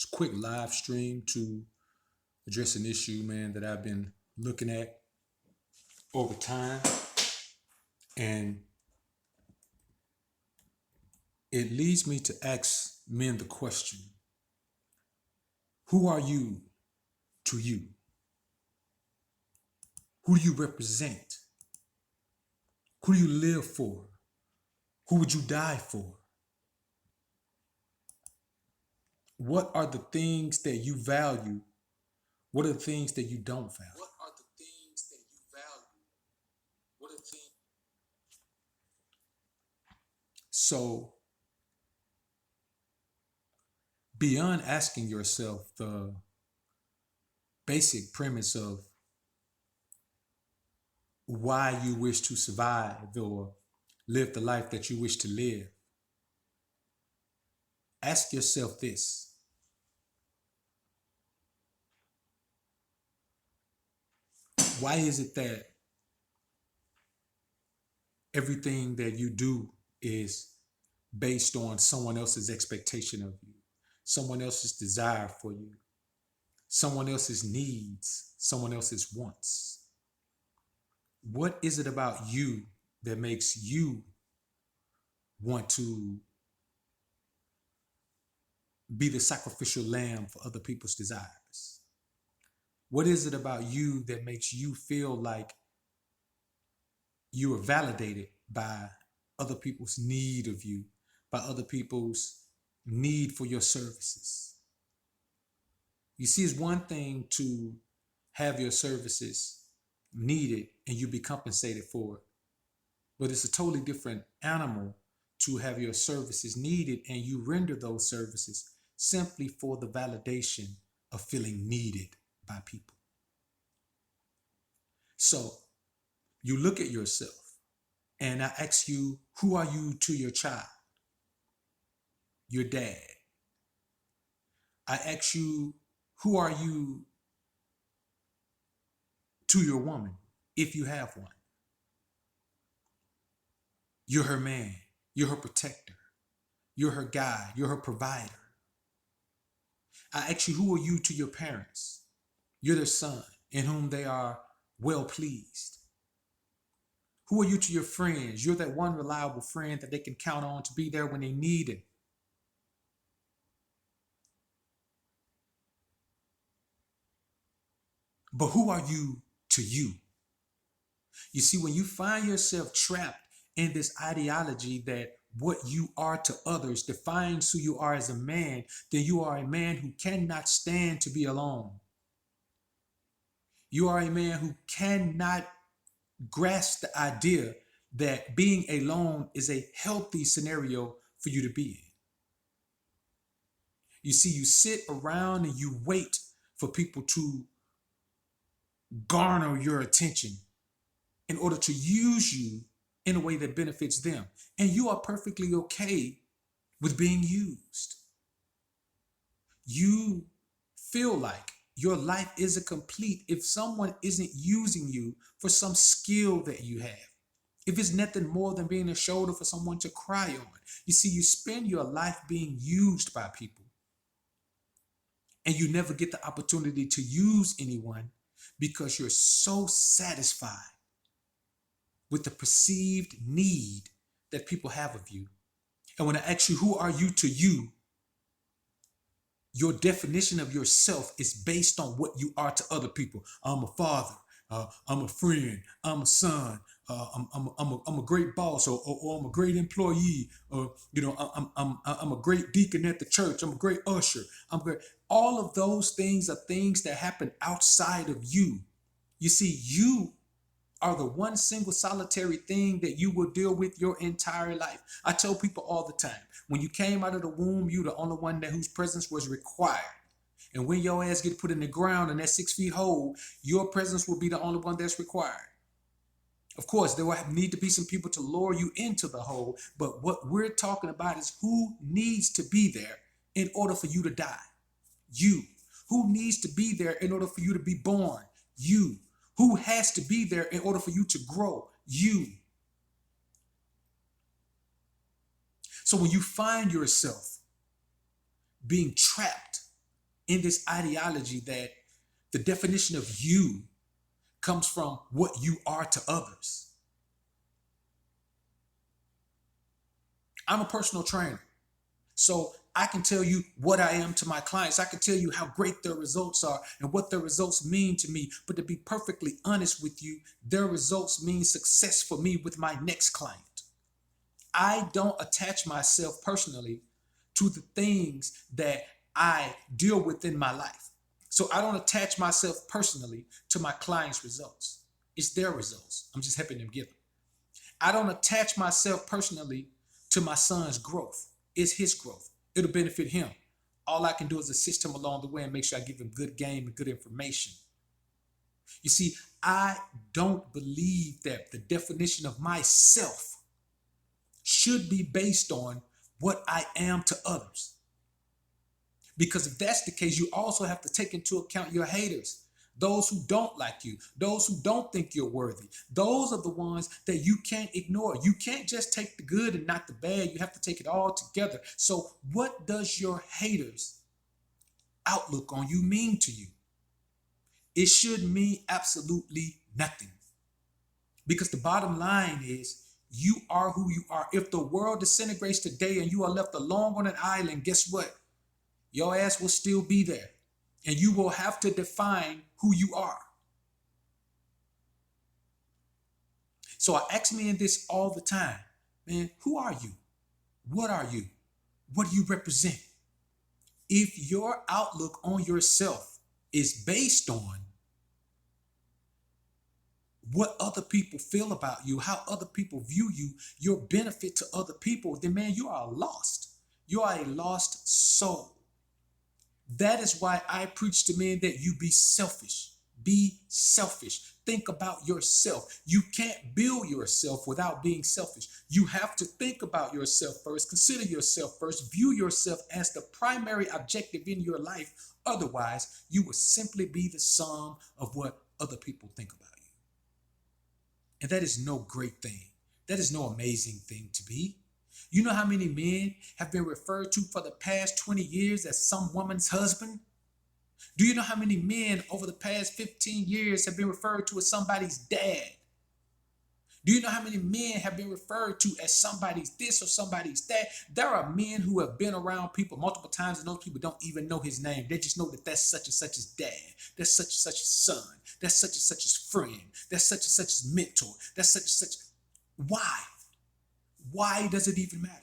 It's a quick live stream to address an issue, man, that I've been looking at over time. And it leads me to ask men the question: who are you to you? Who do you represent? Who do you live for? Who would you die for? What are the things that you value? What are the things that you don't value? What are the things that you value? What are the things? So, beyond asking yourself the basic premise of why you wish to survive or live the life that you wish to live, ask yourself this: why is it that everything that you do is based on someone else's expectation of you, someone else's desire for you, someone else's needs, someone else's wants? What is it about you that makes you want to be the sacrificial lamb for other people's desires? What is it about you that makes you feel like you are validated by other people's need of you, by other people's need for your services? You see, it's one thing to have your services needed and you be compensated for it, but it's a totally different animal to have your services needed and you render those services simply for the validation of feeling needed by people. So you look at yourself and I ask you, who are you to your child, your dad? I ask you, who are you to your woman, if you have one? You're her man, you're her protector, you're her guide, you're her provider. I ask you, who are you to your parents? You're their son, in whom they are well pleased. Who are you to your friends? You're that one reliable friend that they can count on to be there when they need it. But who are you to you? You see, when you find yourself trapped in this ideology that what you are to others defines who you are as a man, then you are a man who cannot stand to be alone. You are a man who cannot grasp the idea that being alone is a healthy scenario for you to be in. You see, you sit around and you wait for people to garner your attention in order to use you in a way that benefits them. And you are perfectly okay with being used. You feel like your life isn't complete if someone isn't using you for some skill that you have. If it's nothing more than being a shoulder for someone to cry on. You see, you spend your life being used by people and you never get the opportunity to use anyone because you're so satisfied with the perceived need that people have of you. And when I ask you, who are you to you? Your definition of yourself is based on what you are to other people. I'm a father. I'm a friend. I'm a son. I'm a great boss, or I'm a great employee, or I'm a great deacon at the church. I'm a great usher. I'm great. All of those things are things that happen outside of you. You see, you are the one single solitary thing that you will deal with your entire life. I tell people all the time, when you came out of the womb, you the only one that whose presence was required. And when your ass get put in the ground in that 6 feet hole, your presence will be the only one that's required. Of course, there will need to be some people to lower you into the hole, but what we're talking about is who needs to be there in order for you to die. You. Who needs to be there in order for you to be born? You. Who has to be there in order for you to grow? You. So when you find yourself being trapped in this ideology that the definition of you comes from what you are to others. I'm a personal trainer. So I can tell you what I am to my clients. I can tell you how great their results are and what their results mean to me. But to be perfectly honest with you, their results mean success for me with my next client. I don't attach myself personally to the things that I deal with in my life. So I don't attach myself personally to my clients' results. It's their results. I'm just helping them get them. I don't attach myself personally to my son's growth. It's his growth. It'll benefit him. All I can do is assist him along the way and make sure I give him good game and good information. You see, I don't believe that the definition of myself should be based on what I am to others. Because if that's the case, you also have to take into account your haters, those who don't like you, those who don't think you're worthy. Those are the ones that you can't ignore. You can't just take the good and not the bad. You have to take it all together. So what does your haters' outlook on you mean to you? It should mean absolutely nothing. Because the bottom line is, you are who you are. If the world disintegrates today and you are left alone on an island, guess what? Your ass will still be there. And you will have to define who you are. So I ask men this all the time. Man, who are you? What are you? What do you represent? If your outlook on yourself is based on what other people feel about you, how other people view you, your benefit to other people, then man, you are lost. You are a lost soul. That is why I preach to men that you be selfish. Be selfish. Think about yourself. You can't build yourself without being selfish. You have to think about yourself first, consider yourself first, view yourself as the primary objective in your life. Otherwise, you will simply be the sum of what other people think about you. And that is no great thing. That is no amazing thing to be. You know how many men have been referred to for the past 20 years as some woman's husband? Do you know how many men over the past 15 years have been referred to as somebody's dad? Do you know how many men have been referred to as somebody's this or somebody's that? There are men who have been around people multiple times and those people don't even know his name. They just know that that's such and such his dad. That's such and such his son. That's such and such his friend. That's such and such his mentor. That's such and such. Why? Why does it even matter?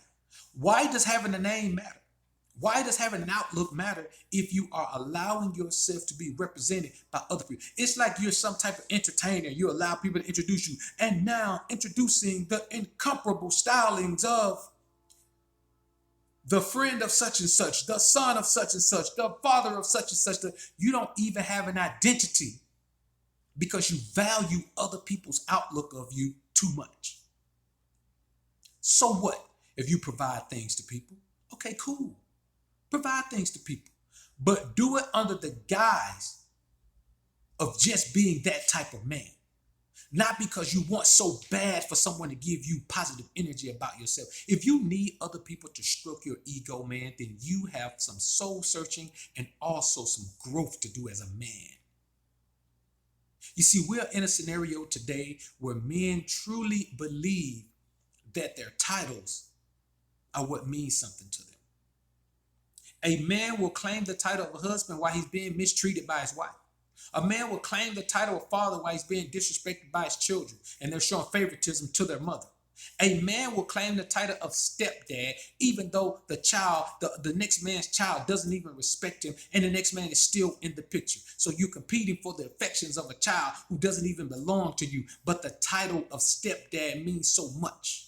Why does having a name matter? Why does having an outlook matter if you are allowing yourself to be represented by other people? It's like you're some type of entertainer. You allow people to introduce you. And now introducing the incomparable stylings of the friend of such and such, the son of such and such, the father of such and such. You don't even have an identity because you value other people's outlook of you too much. So what if you provide things to people? Okay, cool. Provide things to people. But do it under the guise of just being that type of man. Not because you want so bad for someone to give you positive energy about yourself. If you need other people to stroke your ego, man, then you have some soul searching and also some growth to do as a man. You see, we're in a scenario today where men truly believe that their titles are what means something to them. A man will claim the title of a husband while he's being mistreated by his wife. A man will claim the title of father while he's being disrespected by his children and they're showing favoritism to their mother. A man will claim the title of stepdad even though the child, the next man's child doesn't even respect him and the next man is still in the picture. So you're competing for the affections of a child who doesn't even belong to you, but the title of stepdad means so much.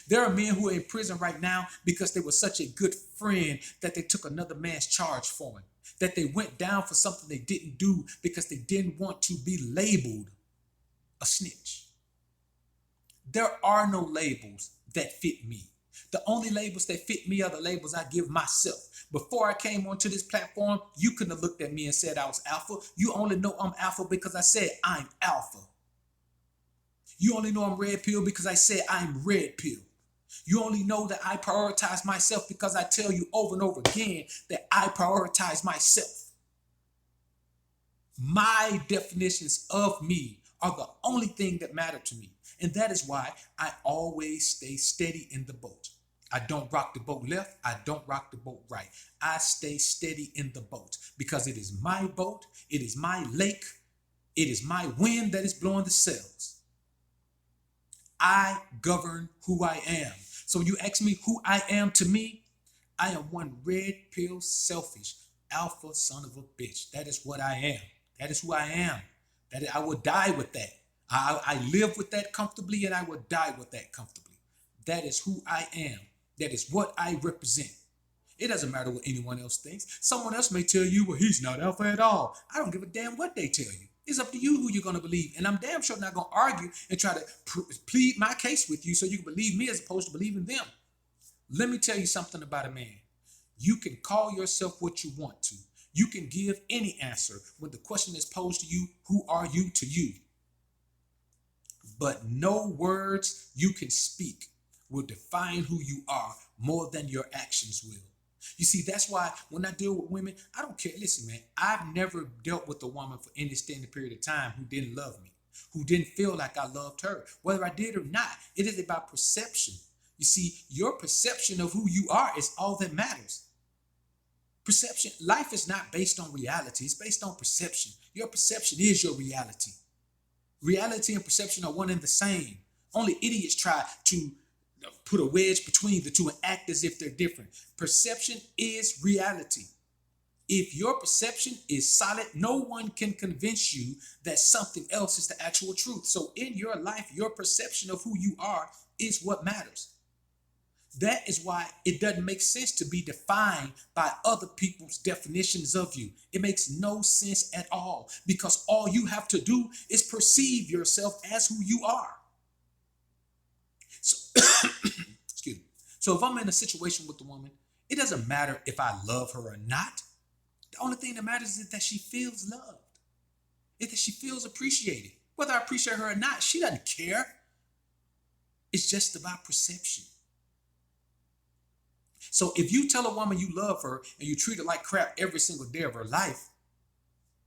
There are men who are in prison right now because they were such a good friend that they took another man's charge for him, that they went down for something they didn't do because they didn't want to be labeled a snitch. There are no labels that fit me. The only labels that fit me are the labels I give myself. Before I came onto this platform, you couldn't have looked at me and said I was alpha. You only know I'm alpha because I said I'm alpha. You only know I'm red pill because I said I'm red pill. You only know that I prioritize myself because I tell you over and over again that I prioritize myself. My definitions of me are the only thing that matter to me. And that is why I always stay steady in the boat. I don't rock the boat left. I don't rock the boat right. I stay steady in the boat because it is my boat. It is my lake. It is my wind that is blowing the sails. I govern who I am. So when you ask me who I am to me, I am one red pill selfish alpha son of a bitch. That is what I am. That is who I am. That I will die with that. I live with that comfortably and I will die with that comfortably. That is who I am. That is what I represent. It doesn't matter what anyone else thinks. Someone else may tell you, well, he's not alpha at all. I don't give a damn what they tell you. It's up to you who you're going to believe. And I'm damn sure not going to argue and try to plead my case with you so you can believe me as opposed to believing them. Let me tell you something about a man. You can call yourself what you want to. You can give any answer when the question is posed to you, who are you to you? But no words you can speak will define who you are more than your actions will. You see, that's why when I deal with women, I don't care. Listen, man, I've never dealt with a woman for any extended period of time who didn't love me, who didn't feel like I loved her. Whether I did or not, it is about perception. You see, your perception of who you are is all that matters. Perception, life is not based on reality. It's based on perception. Your perception is your reality. Reality and perception are one and the same. Only idiots try to put a wedge between the two and act as if they're different. Perception is reality. If your perception is solid, no one can convince you that something else is the actual truth. So in your life, your perception of who you are is what matters. That is why it doesn't make sense to be defined by other people's definitions of you. It makes no sense at all because all you have to do is perceive yourself as who you are. So, excuse me. So if I'm in a situation with a woman, it doesn't matter if I love her or not. The only thing that matters is that she feels loved, is that she feels appreciated. Whether I appreciate her or not, she doesn't care. It's just about perception. So if you tell a woman you love her and you treat her like crap every single day of her life,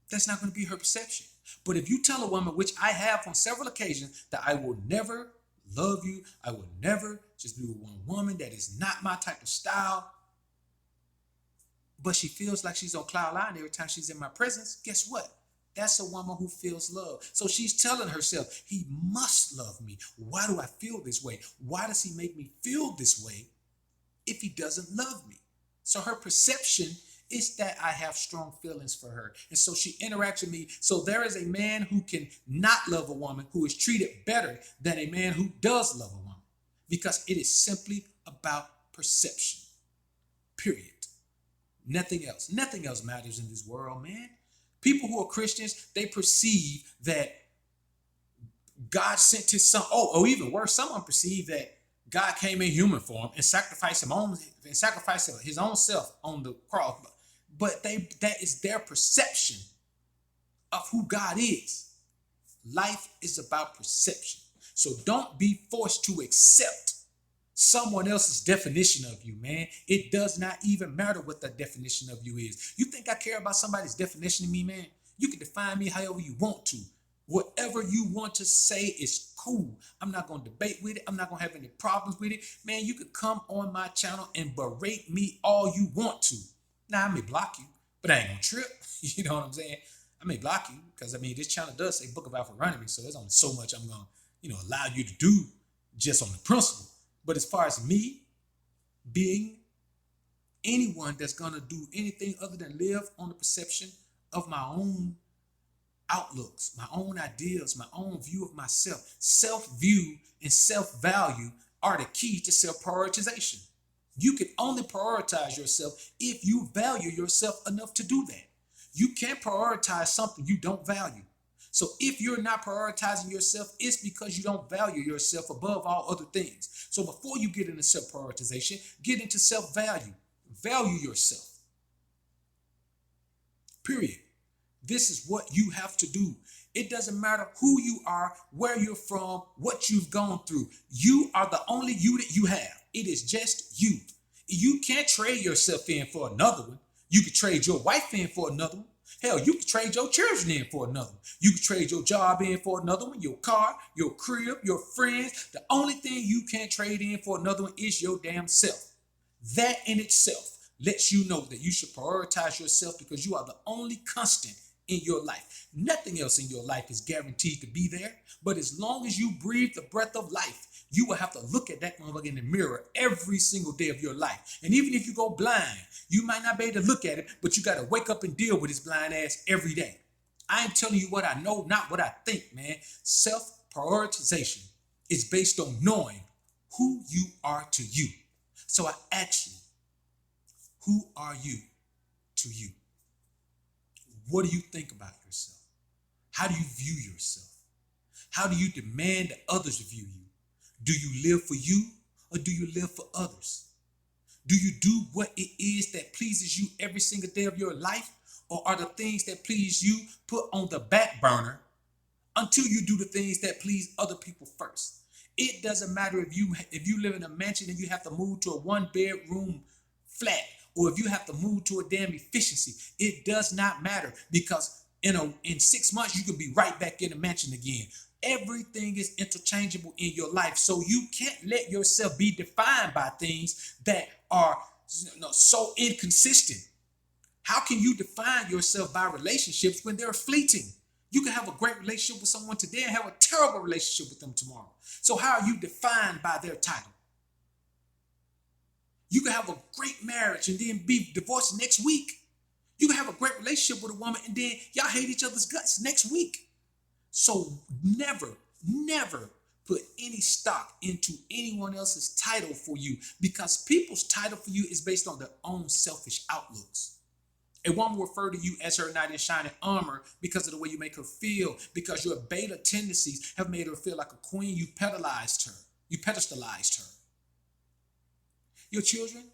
that's not going to be her perception. But if you tell a woman, which I have on several occasions, that I will never love you, I will never just be with one woman, that is not my type of style, but she feels like she's on cloud nine every time she's in my presence, guess what? That's a woman who feels love. So she's telling herself, he must love me. Why do I feel this way? Why does he make me feel this way if he doesn't love me? So her perception is that I have strong feelings for her. And so she interacts with me. So there is a man who can not love a woman who is treated better than a man who does love a woman, because it is simply about perception. Period. Nothing else. Nothing else matters in this world, man. People who are Christians, they perceive that God sent his son. Or even worse, someone perceive that God came in human form and sacrificed his own self on the cross. But that is their perception of who God is. Life is about perception. So don't be forced to accept someone else's definition of you, man. It does not even matter what the definition of you is. You think I care about somebody's definition of me, man? You can define me however you want to. Whatever you want to say is cool. I'm not going to debate with it. I'm not going to have any problems with it. Man, you could come on my channel and berate me all you want to. Now, I may block you, but I ain't going to trip. You know what I'm saying? I may block you because, this channel does say Book of Alpha so there's only so much I'm going to, allow you to do just on the principle. But as far as me being anyone that's going to do anything other than live on the perception of my own outlooks, my own ideas, my own view of myself, self-view and self-value are the key to self-prioritization. You can only prioritize yourself if you value yourself enough to do that. You can't prioritize something you don't value. So if you're not prioritizing yourself, it's because you don't value yourself above all other things. So before you get into self-prioritization, get into self-value. Value yourself. Period. This is what you have to do. It doesn't matter who you are, where you're from, what you've gone through. You are the only you that you have. It is just you. You can't trade yourself in for another one. You could trade your wife in for another one. Hell, you could trade your children in for another one. You could trade your job in for another one, your car, your crib, your friends. The only thing you can't trade in for another one is your damn self. That in itself lets you know that you should prioritize yourself because you are the only constant in your life. Nothing else in your life is guaranteed to be there. But as long as you breathe the breath of life, you will have to look at that motherfucker in the mirror every single day of your life. And even if you go blind, you might not be able to look at it, but you got to wake up and deal with his blind ass every day. I am telling you what I know, not what I think, man. Self-prioritization is based on knowing who you are to you. So I ask you, who are you to you? What do you think about yourself? How do you view yourself? How do you demand that others view you? Do you live for you or do you live for others? Do you do what it is that pleases you every single day of your life? Or are the things that please you put on the back burner until you do the things that please other people first? It doesn't matter if you live in a mansion and you have to move to a 1-bedroom flat, or if you have to move to a damn efficiency. It does not matter, because in 6 months you could be right back in the mansion again. Everything is interchangeable in your life, so you can't let yourself be defined by things that are so inconsistent. How can you define yourself by relationships when they're fleeting? You can have a great relationship with someone today and have a terrible relationship with them tomorrow. So how are you defined by their title? You can have a great marriage and then be divorced next week. You can have a great relationship with a woman and then y'all hate each other's guts next week. So never, never put any stock into anyone else's title for you, because people's title for you is based on their own selfish outlooks. A woman will refer to you as her knight in shining armor because of the way you make her feel, because your beta tendencies have made her feel like a queen. You pedalized her. You pedestalized her. Your children,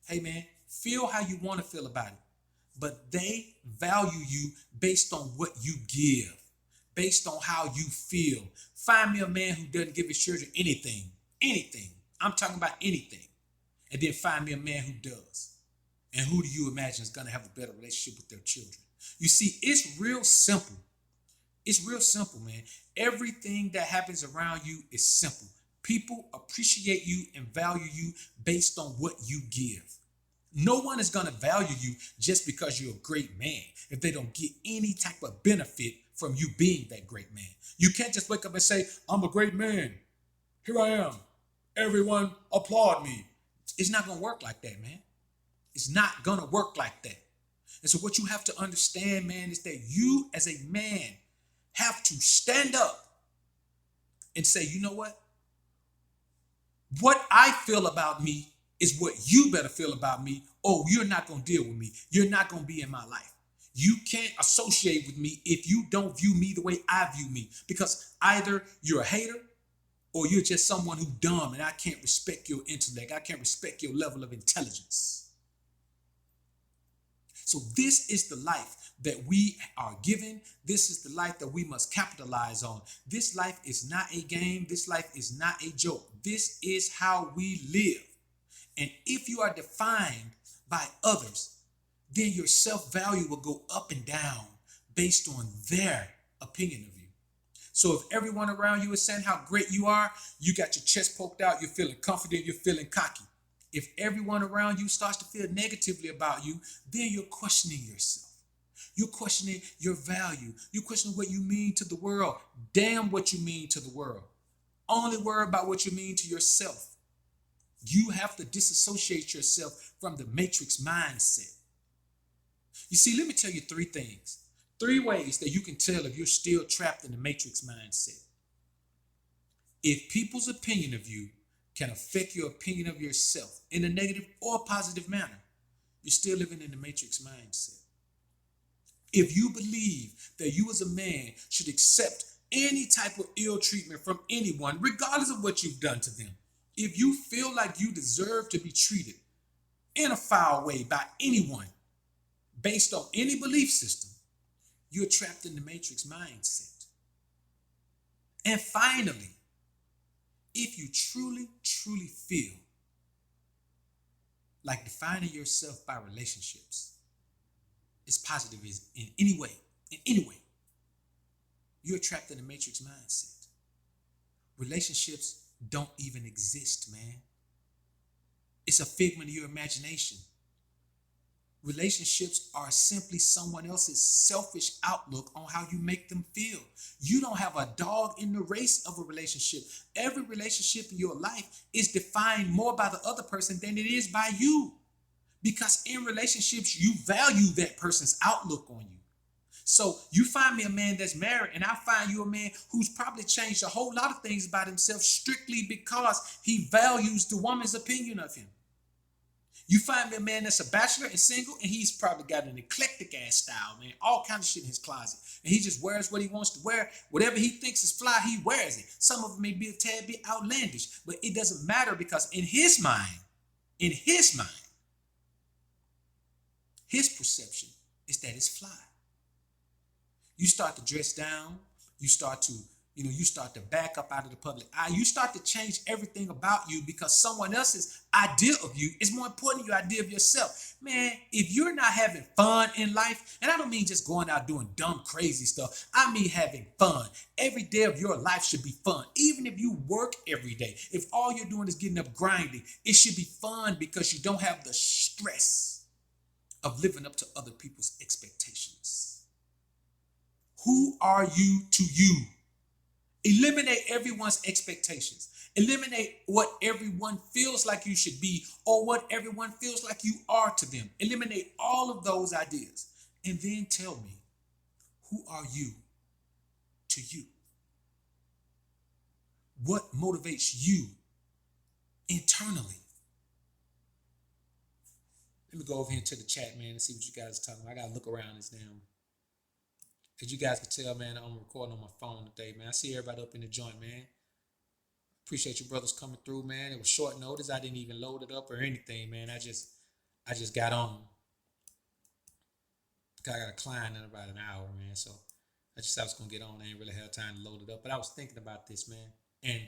hey man, feel how you want to feel about it, but they value you based on what you give, based on how you feel. Find me a man who doesn't give his children anything. I'm talking about anything. And then find me a man who does. And who do you imagine is going to have a better relationship with their children? You see, it's real simple. It's real simple, man. Everything that happens around you is simple. People appreciate you and value you based on what you give. No one is going to value you just because you're a great man if they don't get any type of benefit from you being that great man. You can't just wake up and say, I'm a great man. Here I am. Everyone applaud me. It's not going to work like that, man. It's not going to work like that. And so what you have to understand, man, is that you as a man have to stand up and say, you know what? What I feel about me is what you better feel about me, or you're not going to deal with me. You're not going to be in my life. You can't associate with me if you don't view me the way I view me, because either you're a hater or you're just someone who's dumb and I can't respect your intellect. I can't respect your level of intelligence. So this is the life that we are given. This is the life that we must capitalize on. This life is not a game. This life is not a joke. This is how we live. And if you are defined by others, then your self-value will go up and down based on their opinion of you. So if everyone around you is saying how great you are, you got your chest poked out, you're feeling confident, you're feeling cocky. If everyone around you starts to feel negatively about you, then you're questioning yourself. You're questioning your value. You're questioning what you mean to the world. Damn what you mean to the world. Only worry about what you mean to yourself. You have to disassociate yourself from the matrix mindset. You see, let me tell you 3 things. 3 ways that you can tell if you're still trapped in the matrix mindset. If people's opinion of you can affect your opinion of yourself in a negative or positive manner, you're still living in the matrix mindset. If you believe that you as a man should accept any type of ill treatment from anyone, regardless of what you've done to them, if you feel like you deserve to be treated in a foul way by anyone based on any belief system, you're trapped in the matrix mindset. And finally, if you truly, truly feel like defining yourself by relationships is positive is in any way, you're trapped in the matrix mindset. Relationships don't even exist, man. It's a figment of your imagination. Relationships are simply someone else's selfish outlook on how you make them feel. You don't have a dog in the race of a relationship. Every relationship in your life is defined more by the other person than it is by you. Because in relationships, you value that person's outlook on you. So you find me a man that's married, and I find you a man who's probably changed a whole lot of things about himself strictly because he values the woman's opinion of him. You find me a man that's a bachelor and single, and he's probably got an eclectic ass style, man. All kinds of shit in his closet. And he just wears what he wants to wear. Whatever he thinks is fly, he wears it. Some of it may be a tad bit outlandish, but it doesn't matter because in his mind, his perception is that it's fly. You start to dress down, you start to, you start to back up out of the public eye. You start to change everything about you because someone else's idea of you is more important than your idea of yourself. Man, if you're not having fun in life, and I don't mean just going out doing dumb, crazy stuff. I mean having fun. Every day of your life should be fun. Even if you work every day, if all you're doing is getting up grinding, it should be fun because you don't have the stress of living up to other people's expectations. Who are you to you? Eliminate everyone's expectations. Eliminate what everyone feels like you should be or what everyone feels like you are to them. Eliminate all of those ideas. And then tell me, who are you to you? What motivates you internally? Let me go over here into the chat, man, and see what you guys are talking about. I got to look around this damn. As you guys can tell, man, I'm recording on my phone today, man. I see everybody up in the joint, man. Appreciate you brothers coming through, man. It was short notice. I didn't even load it up or anything, man. I just got on. I got a client in about an hour, man. So I was gonna get on. I ain't really had time to load it up. But I was thinking about this, man. And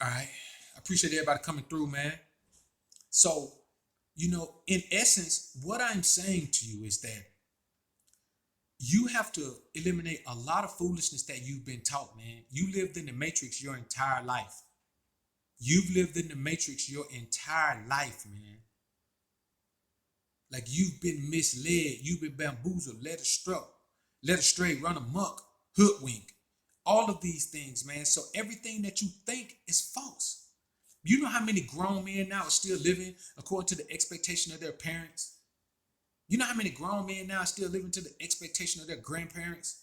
all right, I appreciate everybody coming through, man. So, in essence, what I'm saying to you is that you have to eliminate a lot of foolishness that you've been taught, man. You lived in the matrix your entire life. You've lived in the matrix your entire life, man. Like you've been misled, you've been bamboozled, led astray, run amok, hoodwink. All of these things, man. So everything that you think is false. You know how many grown men now are still living according to the expectation of their parents? You know how many grown men now are still living to the expectation of their grandparents?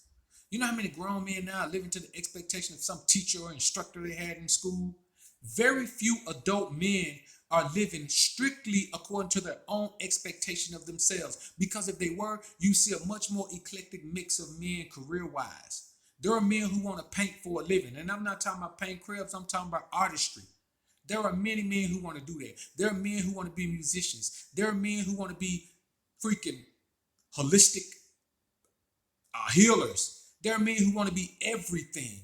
You know how many grown men now are living to the expectation of some teacher or instructor they had in school? Very few adult men are living strictly according to their own expectation of themselves. Because if they were, you see a much more eclectic mix of men career-wise. There are men who want to paint for a living. And I'm not talking about paint cribs, I'm talking about artistry. There are many men who want to do that. There are men who want to be musicians. There are men who want to be freaking holistic healers. There are men who want to be everything.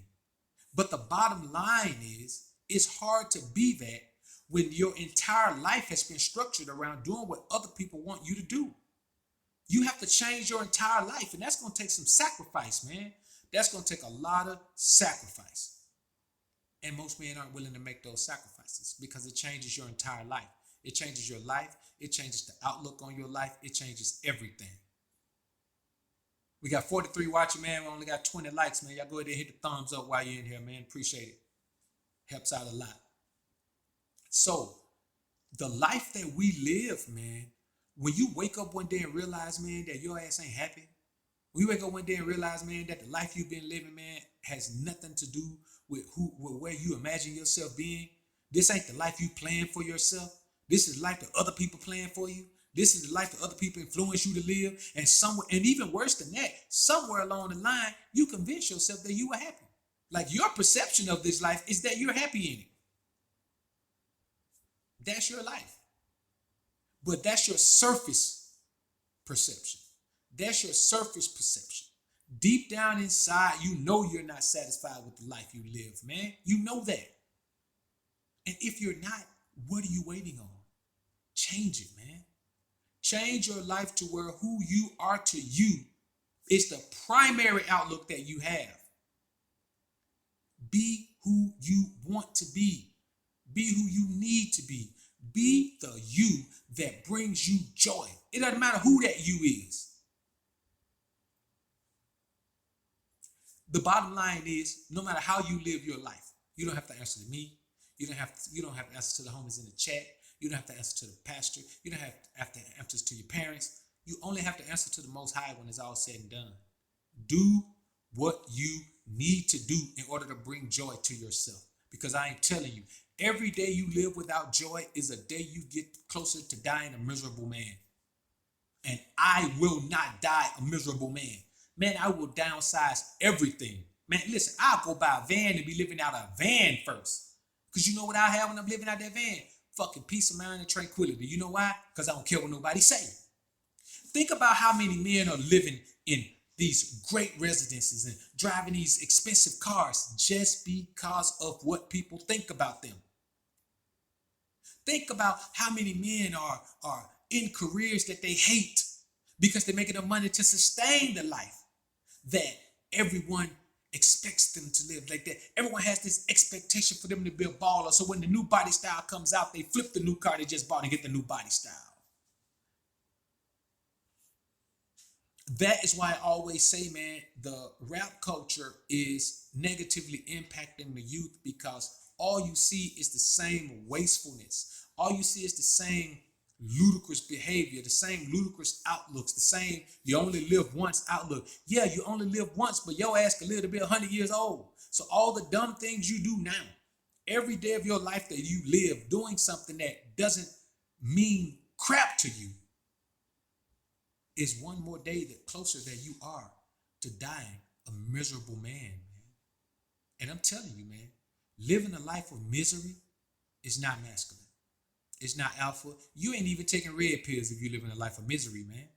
But the bottom line is, it's hard to be that when your entire life has been structured around doing what other people want you to do. You have to change your entire life, and that's going to take some sacrifice, man. That's going to take a lot of sacrifice. And most men aren't willing to make those sacrifices because it changes your entire life. It changes your life. It changes the outlook on your life. It changes everything. We got 43 watching, man. We only got 20 likes, man. Y'all go ahead and hit the thumbs up while you're in here, man. Appreciate it. Helps out a lot. So, the life that we live, man, when you wake up one day and realize, man, that your ass ain't happy, when you wake up one day and realize, man, that the life you've been living, man, has nothing to do with where you imagine yourself being. This ain't the life you plan for yourself. This is the life that other people plan for you. This is the life that other people influence you to live. And even worse than that, somewhere along the line, you convince yourself that you were happy. Like your perception of this life is that you're happy in it. That's your life. But that's your surface perception. That's your surface perception. Deep down inside, you know you're not satisfied with the life you live, man. You know that. And if you're not, what are you waiting on? Change it, man. Change your life to where who you are to you is the primary outlook that you have. Be who you want to be. Be who you need to be. Be the you that brings you joy. It doesn't matter who that you is. The bottom line is, no matter how you live your life, you don't have to answer to me. You don't have to answer to the homies in the chat. You don't have to answer to the pastor. You don't have to answer to your parents. You only have to answer to the Most High when it's all said and done. Do what you need to do in order to bring joy to yourself. Because I am telling you, every day you live without joy is a day you get closer to dying a miserable man. And I will not die a miserable man. Man, I will downsize everything. Man, listen, I'll go buy a van and be living out a van first. Because you know what I have when I'm living out that van? Fucking peace of mind and tranquility. You know why? Because I don't care what nobody say. Think about how many men are living in these great residences and driving these expensive cars just because of what people think about them. Think about how many men are in careers that they hate because they're making enough money to sustain the life that everyone expects them to live. Like that, everyone has this expectation for them to be a baller. So when the new body style comes out, they flip the new car they just bought and get the new body style. That is why I always say, man, the rap culture is negatively impacting the youth because all you see is the same wastefulness. All you see is the same ludicrous behavior, the same ludicrous outlooks, the same you only live once outlook. Yeah, you only live once, but your ass can live to be 100 years old. So all the dumb things you do now, every day of your life that you live doing something that doesn't mean crap to you, is one more day that closer that you are to dying a miserable man. And I'm telling you, man, living a life of misery is not masculine. It's not alpha. You ain't even taking red pills if you live in a life of misery, man.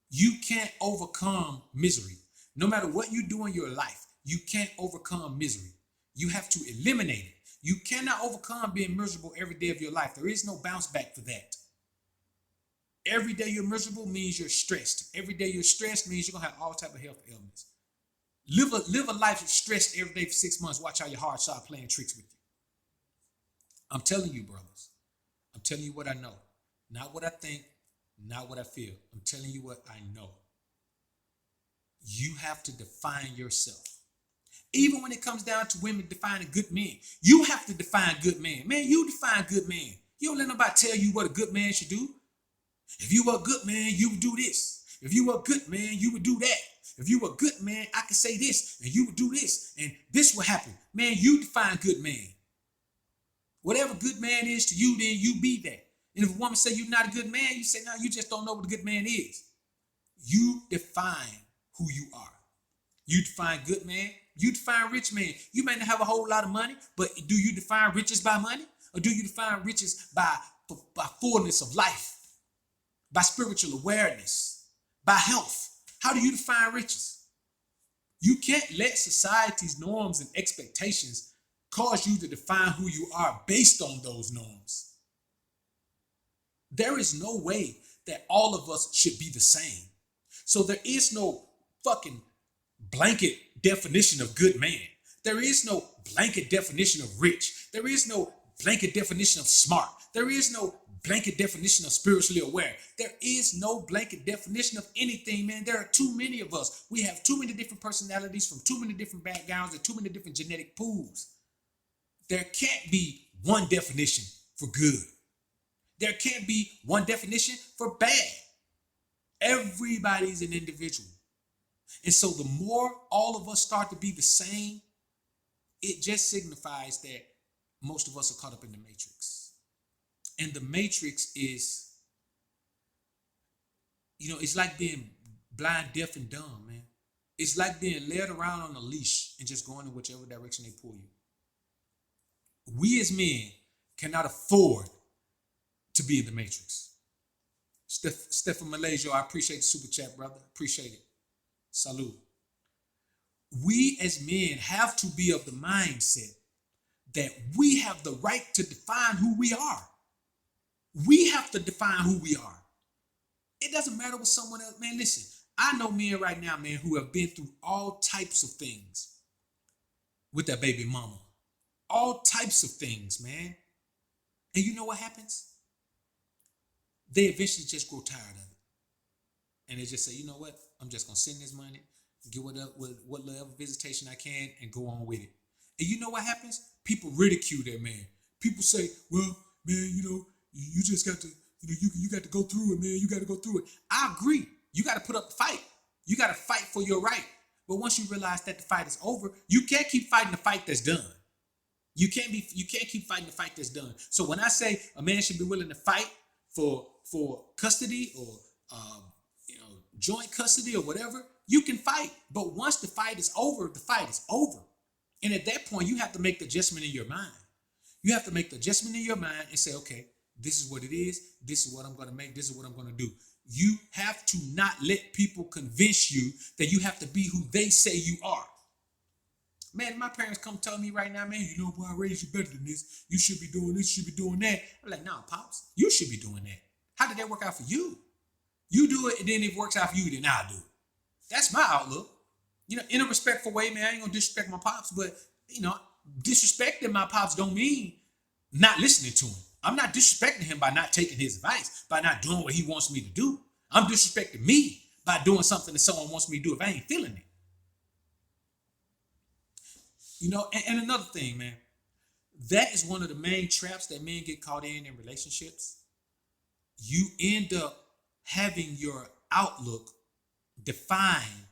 You can't overcome misery. No matter what you do in your life, you can't overcome misery. You have to eliminate it. You cannot overcome being miserable every day of your life. There is no bounce back for that. Every day you're miserable means you're stressed. Every day you're stressed means you're going to have all type of health ailments. Live a life of stress every day for 6 months. Watch how your heart start playing tricks with you. I'm telling you, brothers. I'm telling you what I know. Not what I think, not what I feel. I'm telling you what I know. You have to define yourself. Even when it comes down to women defining good men, you have to define good man. Man, you define good man. You don't let nobody tell you what a good man should do. If you were a good man, you would do this. If you were a good man, you would do that. If you were a good man, I could say this, and you would do this, and this will happen. Man, you define good man. Whatever good man is to you, then you be that. And if a woman say you're not a good man, you say, no, you just don't know what a good man is. You define who you are. You define good man. You define rich man. You may not have a whole lot of money, but do you define riches by money? Or do you define riches by fullness of life? By spiritual awareness? By health? How do you define riches? You can't let society's norms and expectations cause you to define who you are based on those norms. There is no way that all of us should be the same. So there is no fucking blanket definition of good man. There is no blanket definition of rich. There is no blanket definition of smart. There is no blanket definition of spiritually aware. There is no blanket definition of anything, man. There are too many of us. We have too many different personalities from too many different backgrounds and too many different genetic pools. There can't be one definition for good. There can't be one definition for bad. Everybody's an individual. And so the more all of us start to be the same, it just signifies that most of us are caught up in the matrix. And the matrix is, it's like being blind, deaf, and dumb, man. It's like being led around on a leash and just going in whichever direction they pull you. We as men cannot afford to be in the matrix. Stephen Malaysia, I appreciate the super chat, brother. Appreciate it. Salute. We as men have to be of the mindset that we have the right to define who we are. We have to define who we are. It doesn't matter what someone else, man. Listen, I know men right now, man, who have been through all types of things with their baby mama. All types of things, man. And you know what happens? They eventually just grow tired of it. And they just say, you know what? I'm just gonna send this money, get what level visitation I can, and go on with it. And you know what happens? People ridicule that man. People say, well, man, you just got to, you got to go through it, man. You got to go through it. I agree. You got to put up the fight. You got to fight for your right. But once you realize that the fight is over, you can't keep fighting the fight that's done. You can't keep fighting the fight that's done. So when I say a man should be willing to fight for custody or joint custody or whatever, you can fight. But once the fight is over, the fight is over. And at that point, you have to make the adjustment in your mind. You have to make the adjustment in your mind and say, okay, this is what it is. This is what I'm going to make. This is what I'm going to do. You have to not let people convince you that you have to be who they say you are. Man, my parents come tell me right now, man, boy, I raised you better than this. You should be doing this, you should be doing that. I'm like, nah, Pops, you should be doing that. How did that work out for you? You do it, and then if it works out for you, then I'll do it. That's my outlook. In a respectful way, man, I ain't gonna disrespect my pops, but disrespecting my pops don't mean not listening to him. I'm not disrespecting him by not taking his advice, by not doing what he wants me to do. I'm disrespecting me by doing something that someone wants me to do if I ain't feeling it. And another thing, man, that is one of the main traps that men get caught in relationships. You end up having your outlook defined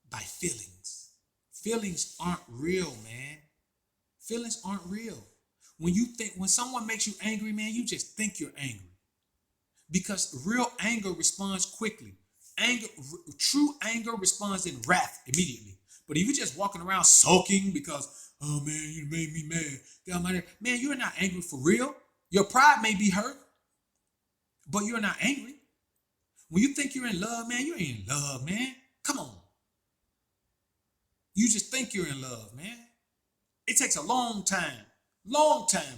by feelings. Feelings aren't real, man. Feelings aren't real. When someone makes you angry, man, you just think you're angry. Because real anger responds quickly. True anger responds in wrath immediately. But if you're just walking around sulking because, oh man, you made me mad. Get out my head. Man, you're not angry for real. Your pride may be hurt, but you're not angry. When you think you're in love, man, you ain't in love, man. Come on. You just think you're in love, man. It takes a long time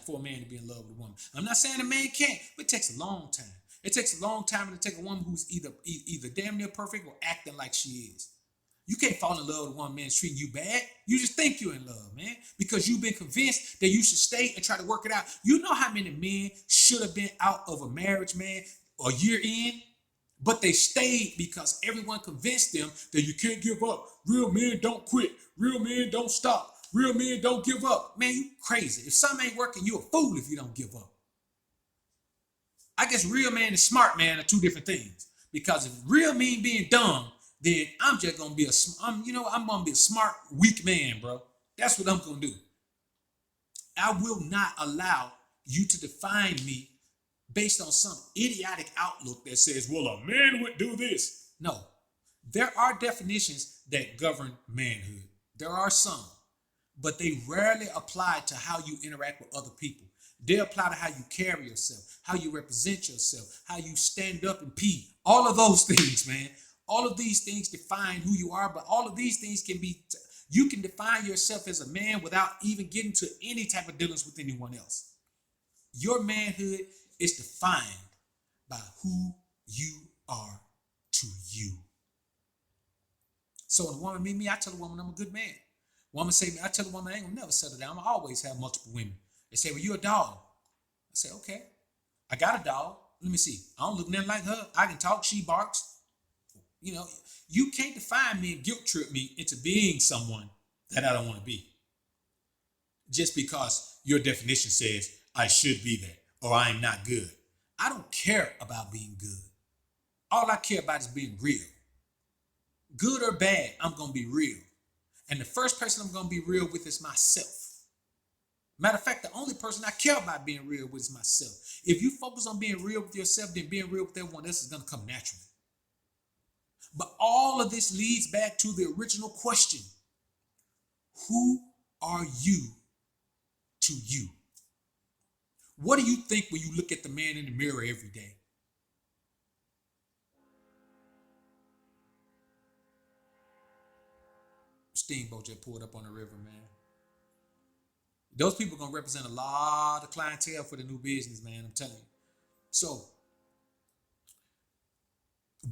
for a man to be in love with a woman. I'm not saying a man can't, but it takes a long time. It takes a long time to take a woman who's either damn near perfect or acting like she is. You can't fall in love with one man treating you bad. You just think you're in love, man, because you've been convinced that you should stay and try to work it out. You know how many men should have been out of a marriage, man, a year in, but they stayed because everyone convinced them that you can't give up. Real men don't quit. Real men don't stop. Real men don't give up. Man, you crazy. If something ain't working, you a fool if you don't give up. I guess real man and smart man are two different things. Because if real mean being dumb, then I'm just gonna be I'm gonna be a smart, weak man, bro. That's what I'm gonna do. I will not allow you to define me based on some idiotic outlook that says, well, a man would do this. No, there are definitions that govern manhood. There are some, but they rarely apply to how you interact with other people. They apply to how you carry yourself, how you represent yourself, how you stand up and pee. All of those things, man. All of these things define who you are, but all of these things you can define yourself as a man without even getting to any type of dealings with anyone else. Your manhood is defined by who you are to you. So when a woman meet me, I tell a woman I'm a good man. I tell a woman I ain't gonna never settle down. I'm gonna always have multiple women. They say, well, you're a dog. I say, okay, I got a dog. Let me see. I don't look nothing like her. I can talk, she barks. You can't define me and guilt trip me into being someone that I don't want to be. Just because your definition says I should be that or I am not good. I don't care about being good. All I care about is being real. Good or bad, I'm going to be real. And the first person I'm going to be real with is myself. Matter of fact, the only person I care about being real with is myself. If you focus on being real with yourself, then being real with everyone else is going to come naturally. But all of this leads back to the original question. Who are you to you? What do you think when you look at the man in the mirror every day? steamboat just pulled up on the river, man. Those people gonna represent a lot of clientele for the new business, man. I'm telling you. So,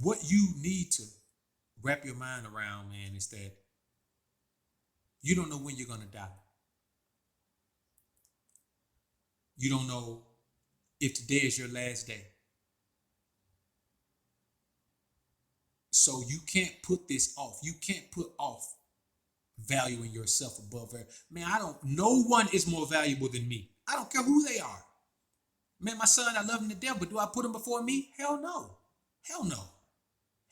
what you need to wrap your mind around, man, is that you don't know when you're gonna die. You don't know if today is your last day. So you can't put this off. You can't put off valuing yourself above her. Man, no one is more valuable than me. I don't care who they are. Man, my son, I love him to death, but do I put him before me? Hell no. Hell no.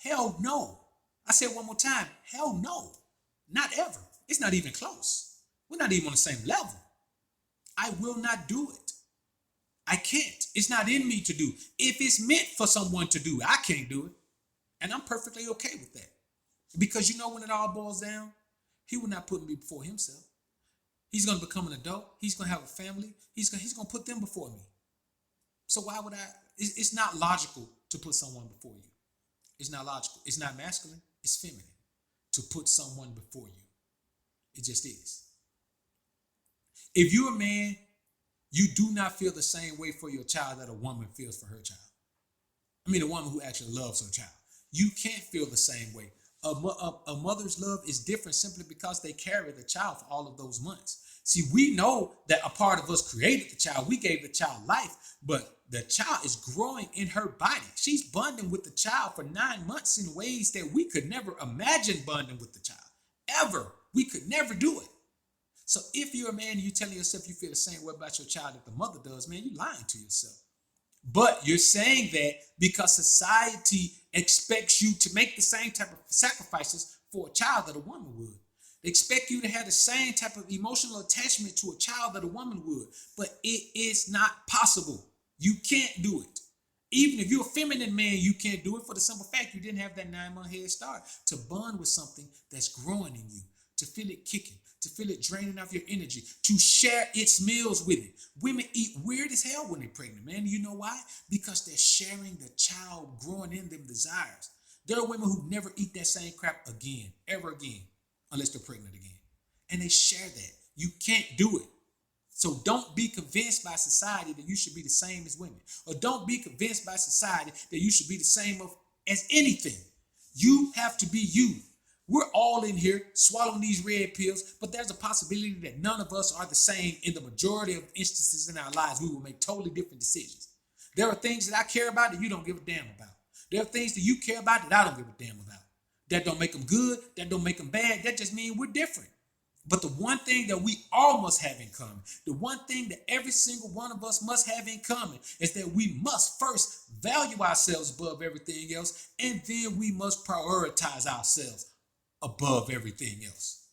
Hell no. I said one more time, hell no. Not ever. It's not even close. We're not even on the same level. I will not do it. I can't. It's not in me to do. If it's meant for someone to do, I can't do it. And I'm perfectly okay with that. Because you know when it all boils down, he will not put me before himself. He's going to become an adult. He's going to have a family. He's going to put them before me. So why would I? It's not logical to put someone before you. It's not logical. It's not masculine. It's feminine to put someone before you. It just is. If you're a man, you do not feel the same way for your child that a woman feels for her child. I mean, a woman who actually loves her child. You can't feel the same way. A mother's love is different simply because they carry the child for all of those months. See, we know that a part of us created the child. We gave the child life, but the child is growing in her body. She's bonding with the child for 9 months in ways that we could never imagine bonding with the child. Ever. We could never do it. So if you're a man and you're telling yourself you feel the same way about your child that the mother does, man, you're lying to yourself. But you're saying that because society expects you to make the same type of sacrifices for a child that a woman would. They expect you to have the same type of emotional attachment to a child that a woman would. But it is not possible. You can't do it. Even if you're a feminine man, you can't do it for the simple fact you didn't have that 9-month head start to bond with something that's growing in you, to feel it kicking, to feel it draining off your energy, to share its meals with it. Women eat weird as hell when they're pregnant, man. You know why? Because they're sharing the child growing in them desires. There are women who never eat that same crap again, ever again, unless they're pregnant again. And they share that. You can't do it. So don't be convinced by society that you should be the same as women. Or don't be convinced by society that you should be the same as anything. You have to be you. We're all in here swallowing these red pills, but there's a possibility that none of us are the same in the majority of instances in our lives. We will make totally different decisions. There are things that I care about that you don't give a damn about. There are things that you care about that I don't give a damn about. That don't make them good, that don't make them bad. That just means we're different. But the one thing that we all must have in common, the one thing that every single one of us must have in common is that we must first value ourselves above everything else, and then we must prioritize ourselves above everything else.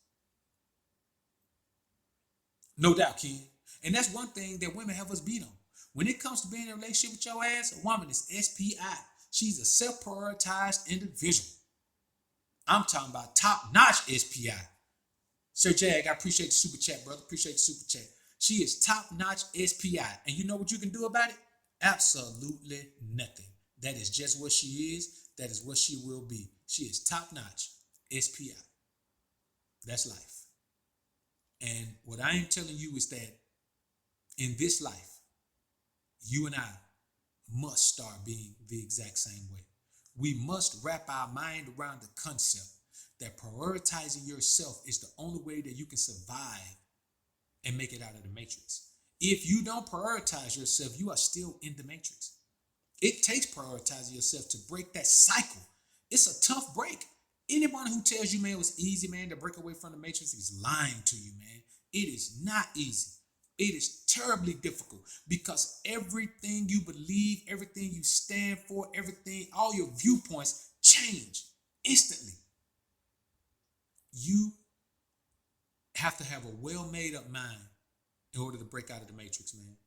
No doubt, Ken. And that's one thing that women have us beat on. When it comes to being in a relationship with your ass, a woman is SPI. She's a self-prioritized individual. I'm talking about top-notch SPI. Sir Jag, I appreciate the super chat, brother. Appreciate the super chat. She is top-notch SPI. And you know what you can do about it? Absolutely nothing. That is just what she is. That is what she will be. She is top-notch SPI. That's life. And what I am telling you is that in this life, you and I must start being the exact same way. We must wrap our mind around the concept that prioritizing yourself is the only way that you can survive and make it out of the matrix. If you don't prioritize yourself, you are still in the matrix. It takes prioritizing yourself to break that cycle. It's a tough break. Anyone who tells you, man, it was easy, man, to break away from the matrix is lying to you, man. It is not easy. It is terribly difficult because everything you believe, everything you stand for, everything, all your viewpoints change instantly. You have to have a well-made-up mind in order to break out of the matrix, man.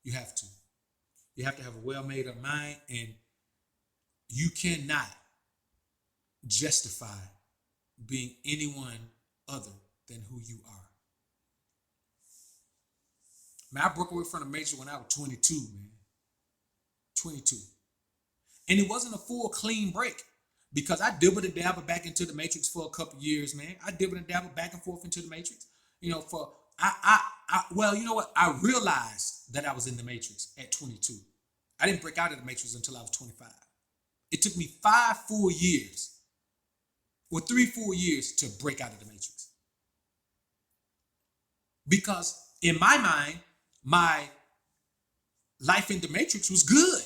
You have to. You have to have a well-made-up mind, and you cannot justify being anyone other than who you are. Man, I broke away from the matrix when I was 22, man. 22. And it wasn't a full clean break. because I dibbled and dabbled back into the matrix for a couple years, man. I dibbled and dabbled back and forth into the matrix. You know, for well, you know what? I realized that I was in the matrix at 22. I didn't break out of the matrix until I was 25. It took me 5 full years or 3 full years to break out of the matrix. Because in my mind, my life in the matrix was good.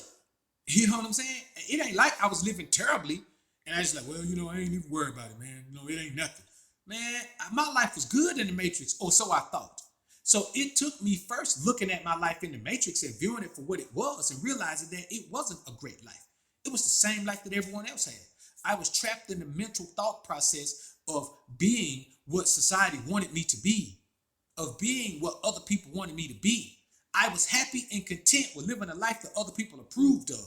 You know what I'm saying? It ain't like I was living terribly and I just like, well, I ain't even worried about it, man. It ain't nothing. Man, my life was good in the matrix, or so I thought. So it took me first looking at my life in the matrix and viewing it for what it was and realizing that it wasn't a great life. It was the same life that everyone else had. I was trapped in the mental thought process of being what society wanted me to be, of being what other people wanted me to be. I was happy and content with living a life that other people approved of.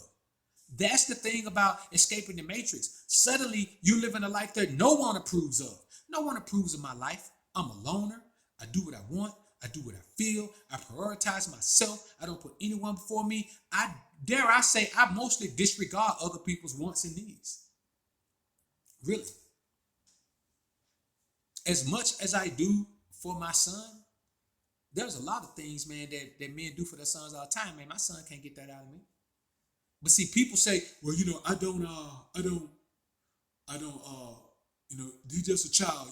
That's the thing about escaping the matrix. Suddenly, you're living a life that no one approves of. No one approves of my life. I'm a loner. I do what I want. I do what I feel. I prioritize myself. I don't put anyone before me. I say, I mostly disregard other people's wants and needs. Really. As much as I do for my son, there's a lot of things, man, that men do for their sons all the time, man. My son can't get that out of me. But see, people say, well, he's just a child.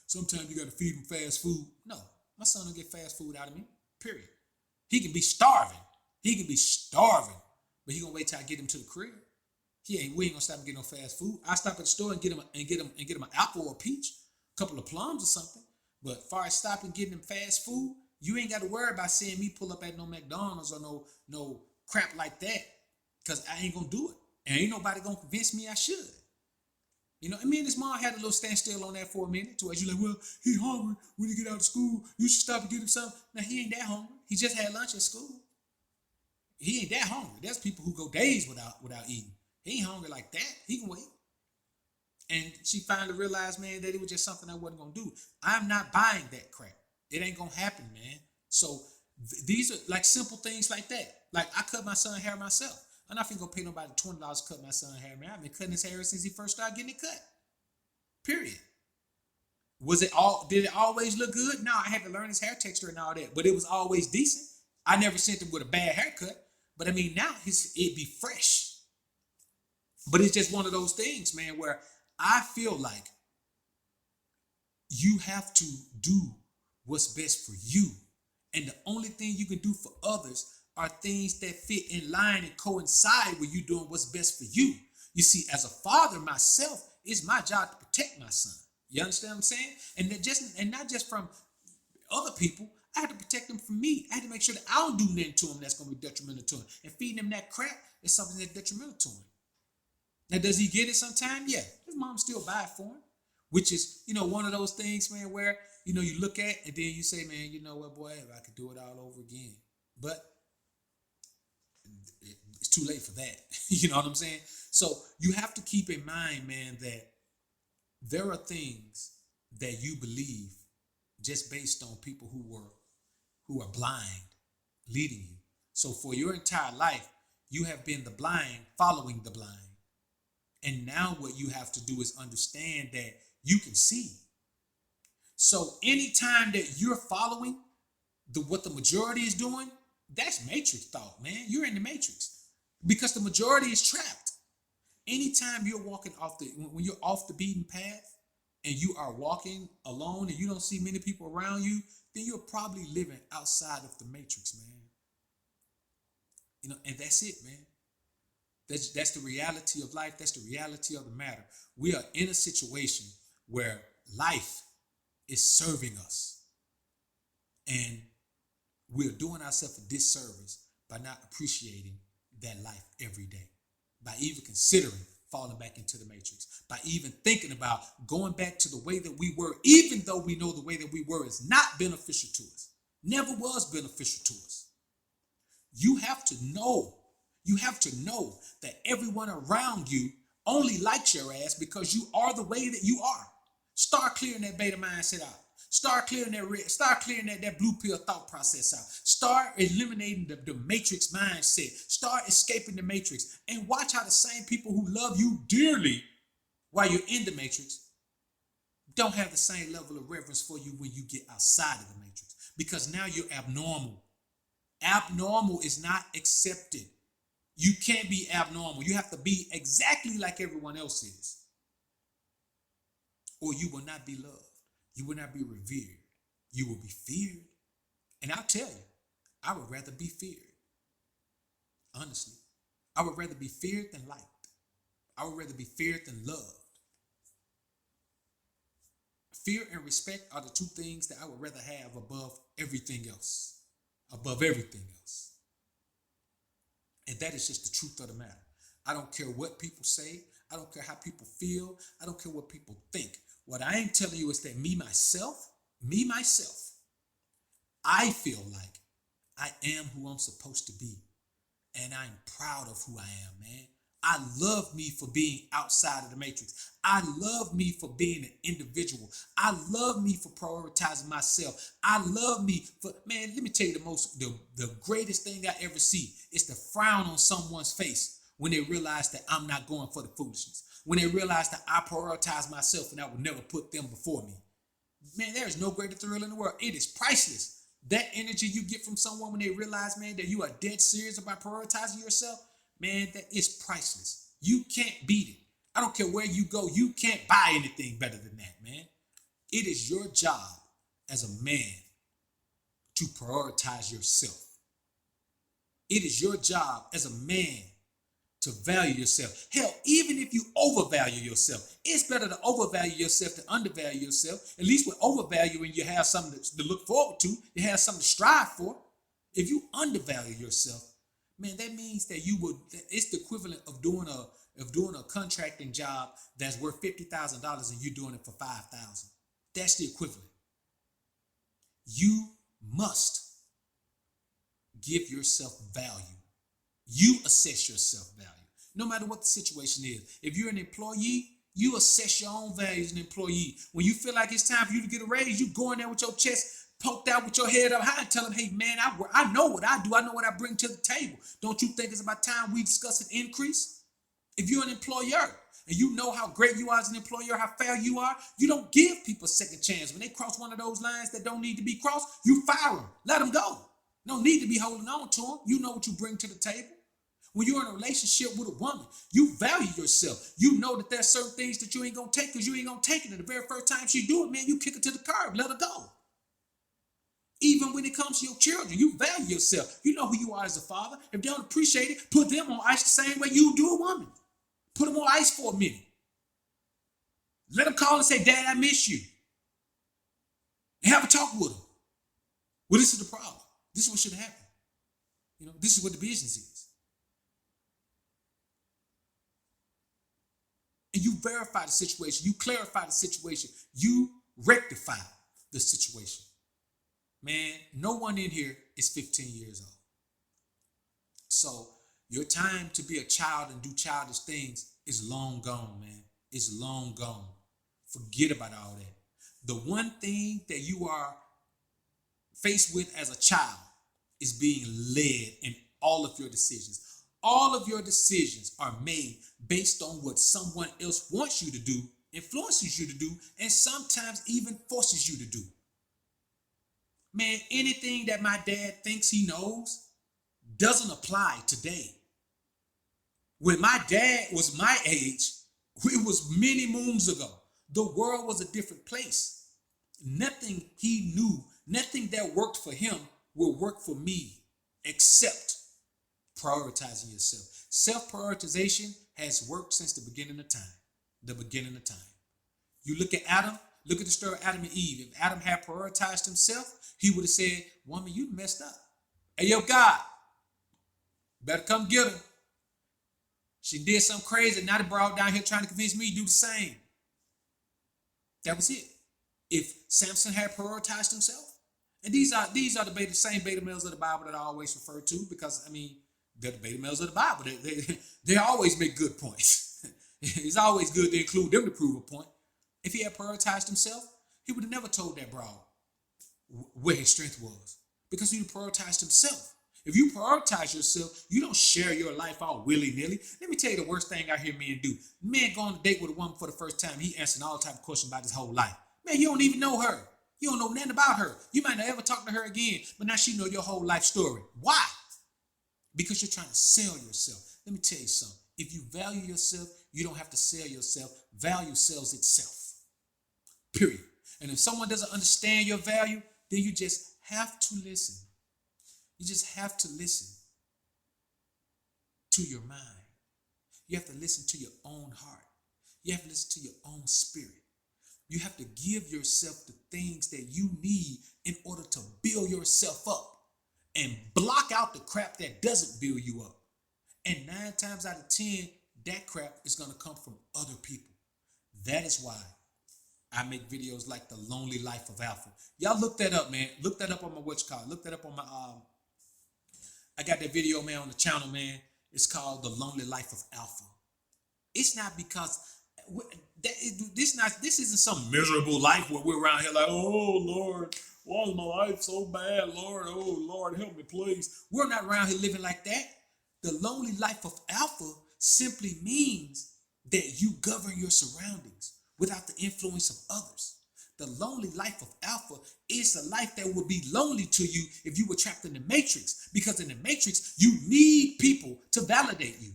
Sometimes you gotta feed him fast food. No, my son don't get fast food out of me, period. He can be starving. But he gonna wait till I get him to the crib. We ain't gonna stop and get no fast food. I stop at the store and get him an apple or a peach, a couple of plums or something. But as far as stopping getting him fast food, you ain't got to worry about seeing me pull up at no McDonald's or no crap like that. Because I ain't going to do it. And ain't nobody going to convince me I should. And me and his mom had a little standstill on that for a minute. To where you're like, well, he hungry when he get out of school. You should stop and get him something. Now, he ain't that hungry. He just had lunch at school. He ain't that hungry. There's people who go days without eating. He ain't hungry like that. He can wait. And she finally realized, man, that it was just something I wasn't going to do. I'm not buying that crap. It ain't going to happen, man. So these are like simple things like that. Like I cut my son's hair myself. I'm not finna go pay nobody $20 to cut my son's hair, man. I've been cutting his hair since he first started getting it cut. Period. Did it always look good? No, I had to learn his hair texture and all that, but it was always decent. I never sent him with a bad haircut, but I mean, now it be fresh. But it's just one of those things, man, where I feel like you have to do what's best for you. And the only thing you can do for others are things that fit in line and coincide with you doing what's best for you. You see, as a father myself, it's my job to protect my son. You understand what I'm saying? And not just from other people. I have to protect him from me. I have to make sure that I don't do nothing to him that's going to be detrimental to him. And feeding him that crap is something that's detrimental to him. Now, does he get it sometime? Yeah. His mom still buy it for him. Which is, one of those things, man, where, you look at and then you say, man, you know what, boy, if I could do it all over again. But it's too late for that. You know what I'm saying? So you have to keep in mind, man, that there are things that you believe just based on people who are blind leading you. So for your entire life, you have been the blind following the blind. And now what you have to do is understand that you can see. So anytime that you're following what the majority is doing, that's matrix thought, man. You're in the matrix because the majority is trapped. Anytime you're walking when you're off the beaten path and you are walking alone and you don't see many people around you, then you're probably living outside of the matrix, man. And that's it, man. That's the reality of life. That's the reality of the matter. We are in a situation where life is serving us. And we're doing ourselves a disservice by not appreciating that life every day. By even considering falling back into the matrix. By even thinking about going back to the way that we were, even though we know the way that we were is not beneficial to us. Never was beneficial to us. You have to know that everyone around you only likes your ass because you are the way that you are. Start clearing that beta mindset out. Start clearing that blue pill thought process out. Start eliminating the matrix mindset. Start escaping the matrix. And watch how the same people who love you dearly while you're in the matrix, don't have the same level of reverence for you when you get outside of the matrix, because now you're abnormal. Abnormal is not accepted. You can't be abnormal. You have to be exactly like everyone else is, or you will not be loved. You will not be revered. You will be feared. And I'll tell you, I would rather be feared. Honestly, I would rather be feared than liked. I would rather be feared than loved. Fear and respect are the two things that I would rather have above everything else. Above everything else. And that is just the truth of the matter. I don't care what people say. I don't care how people feel. I don't care what people think. What I am telling you is that me, myself, I feel like I am who I'm supposed to be. And I'm proud of who I am, man. I love me for being outside of the matrix. I love me for being an individual. I love me for prioritizing myself. I love me for, man, let me tell you the greatest thing I ever see is the frown on someone's face when they realize that I'm not going for the foolishness. When they realize that I prioritize myself and I will never put them before me. Man, there is no greater thrill in the world. It is priceless. That energy you get from someone when they realize, man, that you are dead serious about prioritizing yourself, man, that is priceless. You can't beat it. I don't care where you go. You can't buy anything better than that, man. It is your job as a man to prioritize yourself. It is your job as a man to value yourself. Hell, even if you overvalue yourself, it's better to overvalue yourself than undervalue yourself. At least with overvaluing, you have something to look forward to. You have something to strive for. If you undervalue yourself, man, that means that it's the equivalent of doing a contracting job that's worth $50,000 and you're doing it for $5,000. That's the equivalent. You must give yourself value. You assess your self-value, no matter what the situation is. If you're an employee, you assess your own value as an employee. When you feel like it's time for you to get a raise, you go in there with your chest poked out, with your head up high, and tell them, hey, man, I know what I do. I know what I bring to the table. Don't you think it's about time we discuss an increase? If you're an employer and you know how great you are as an employer, how fair you are, you don't give people a second chance. When they cross one of those lines that don't need to be crossed, you fire them. Let them go. No need to be holding on to them. You know what you bring to the table. When you're in a relationship with a woman, you value yourself. You know that there's certain things that you ain't going to take because you ain't going to take it. And the very first time she do it, man, you kick her to the curb. Let her go. Even when it comes to your children, you value yourself. You know who you are as a father. If they don't appreciate it, put them on ice the same way you do a woman. Put them on ice for a minute. Let them call and say, Dad, I miss you. And have a talk with them. Well, this is the problem. This is what should happen. This is what the business is. And you verify the situation. You clarify the situation. You rectify the situation. Man, no one in here is 15 years old. So your time to be a child and do childish things is long gone, man. It's long gone. Forget about all that. The one thing that you are faced with as a child is being led in all of your decisions. All of your decisions are made based on what someone else wants you to do, influences you to do, and sometimes even forces you to do. Man, anything that my dad thinks he knows doesn't apply today. When my dad was my age, it was many moons ago. The world was a different place. Nothing he knew, nothing that worked for him will work for me except prioritizing yourself. Self-prioritization has worked since the beginning of time. The beginning of time. You look at Adam, look at the story of Adam and Eve. If Adam had prioritized himself, he would have said, woman, you messed up. Hey, yo, God, better come get her. She did something crazy. Now they brought down here trying to convince me to do the same. That was it. If Samson had prioritized himself, and these are the same beta males of the Bible that I always refer to, because they're the beta males of the Bible. They always make good points. It's always good to include them to prove a point. If he had prioritized himself, he would have never told that broad where his strength was, because he would have prioritized himself. If you prioritize yourself, you don't share your life all willy-nilly. Let me tell you the worst thing I hear men do. Men go on a date with a woman for the first time. He answering all type of questions about his whole life. Man, you don't even know her. You don't know nothing about her. You might not ever talk to her again, but now she know your whole life story. Why? Because you're trying to sell yourself. Let me tell you something. If you value yourself, you don't have to sell yourself. Value sells itself. Period. And if someone doesn't understand your value, then you just have to listen. You just have to listen to your mind. You have to listen to your own heart. You have to listen to your own spirit. You have to give yourself the things that you need in order to build yourself up and block out the crap that doesn't build you up. And 9 times out of 10, that crap is going to come from other people. That is why I make videos like The Lonely Life of Alpha. Y'all look that up, man. Look that up on my Look that up on my I got that video, man, on the channel, man. It's called The Lonely Life of Alpha. It's not because this isn't some miserable life where we're around here like, oh Lord, why is my life so bad, Lord? Oh Lord, help me, please. We're not around here living like that. The lonely life of Alpha simply means that you govern your surroundings without the influence of others. The lonely life of Alpha is a life that would be lonely to you if you were trapped in the Matrix, because in the Matrix, you need people to validate you.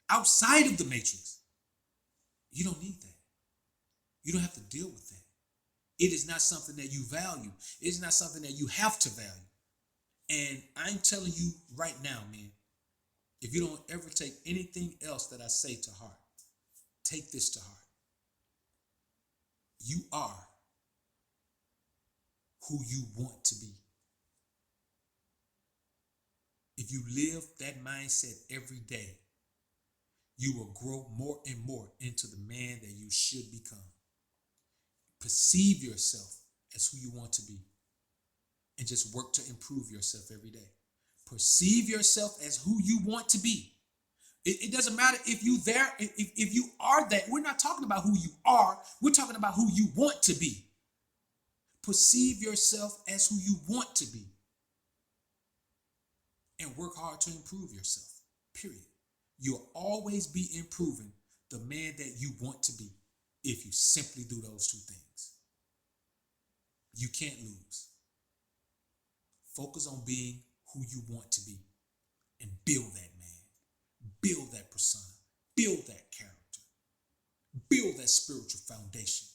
Outside of the Matrix, you don't need that. You don't have to deal with that. It is not something that you value. It is not something that you have to value. And I'm telling you right now, man, if you don't ever take anything else that I say to heart, take this to heart. You are who you want to be. If you live that mindset every day, you will grow more and more into the man that you should become. Perceive yourself as who you want to be and just work to improve yourself every day. Perceive yourself as who you want to be. It doesn't matter if if you are that. We're not talking about who you are. We're talking about who you want to be. Perceive yourself as who you want to be and work hard to improve yourself, period. You'll always be improving the man that you want to be if you simply do those 2 things. You can't lose. Focus on being who you want to be and build that man. Build that persona. Build that character. Build that spiritual foundation.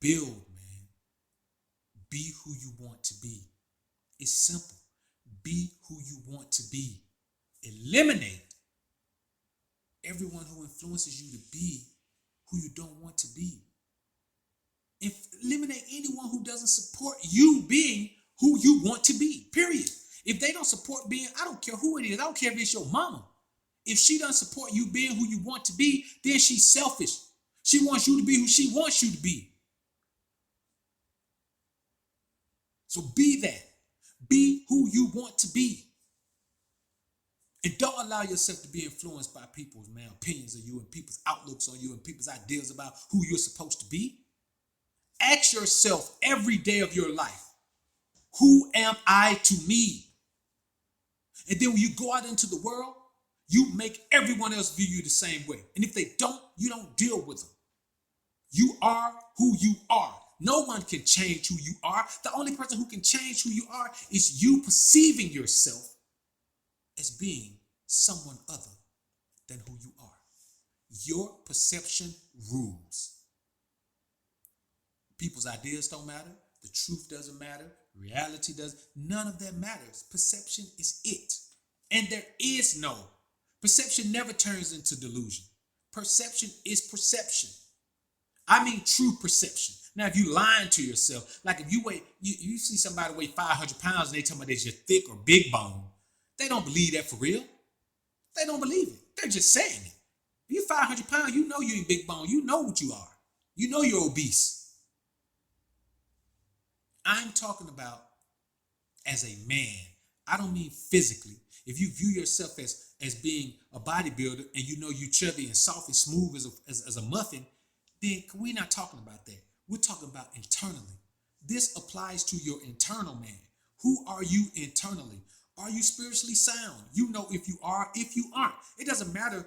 Build, man. Be who you want to be. It's simple. Be who you want to be. Eliminate everyone who influences you to be who you don't want to be. Eliminate anyone who doesn't support you being who you want to be, period. If they don't support being, I don't care who it is. I don't care if it's your mama. If she doesn't support you being who you want to be, then she's selfish. She wants you to be who she wants you to be. So be that. Be who you want to be. And don't allow yourself to be influenced by people's, man, opinions of you and people's outlooks on you and people's ideas about who you're supposed to be. Ask yourself every day of your life, who am I to me? And then when you go out into the world, you make everyone else view you the same way. And if they don't, you don't deal with them. You are who you are. No one can change who you are. The only person who can change who you are is you perceiving yourself as being someone other than who you are. Your perception rules. People's ideas don't matter. The truth doesn't matter. Reality does. None of that matters. Perception is it. And there is no. Perception never turns into delusion. Perception is perception. I mean true perception. Now, if you lying to yourself, like if you see somebody weigh 500 pounds and they tell me they're just thick or big bone, they don't believe that for real. They don't believe it. They're just saying it. If you're 500 pounds, you know you ain't big bone. You know what you are. You know you're obese. I'm talking about as a man. I don't mean physically. If you view yourself as being a bodybuilder and you know you chubby and soft and smooth as a muffin, then we're not talking about that. We're talking about internally. This applies to your internal man. Who are you internally? Are you spiritually sound? You know if you are, if you aren't. It doesn't matter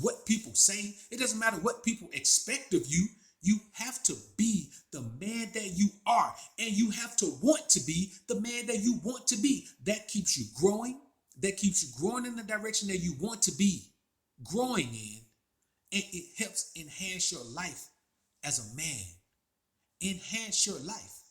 what people say. It doesn't matter what people expect of you. You have to be the man that you are, and you have to want to be the man that you want to be. That keeps you growing. That keeps you growing in the direction that you want to be growing in, and it helps enhance your life as a man. Enhance your life.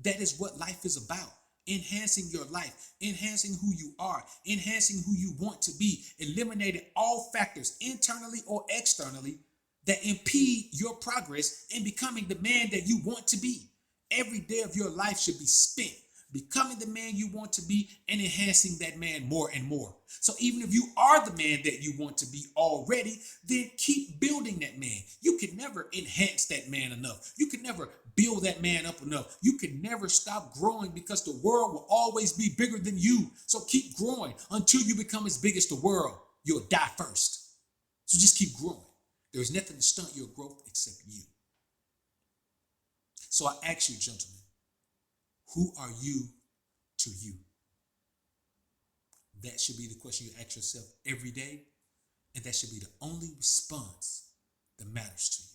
That is what life is about. Enhancing your life, enhancing who you are, enhancing who you want to be, eliminating all factors internally or externally that impede your progress in becoming the man that you want to be. Every day of your life should be spent becoming the man you want to be and enhancing that man more and more. So even if you are the man that you want to be already, then keep building that man. You can never enhance that man enough. You can never build that man up enough. You can never stop growing because the world will always be bigger than you. So keep growing until you become as big as the world. You'll die first. So just keep growing. There is nothing to stunt your growth except you. So I ask you, gentlemen, who are you to you? That should be the question you ask yourself every day, and that should be the only response that matters to you.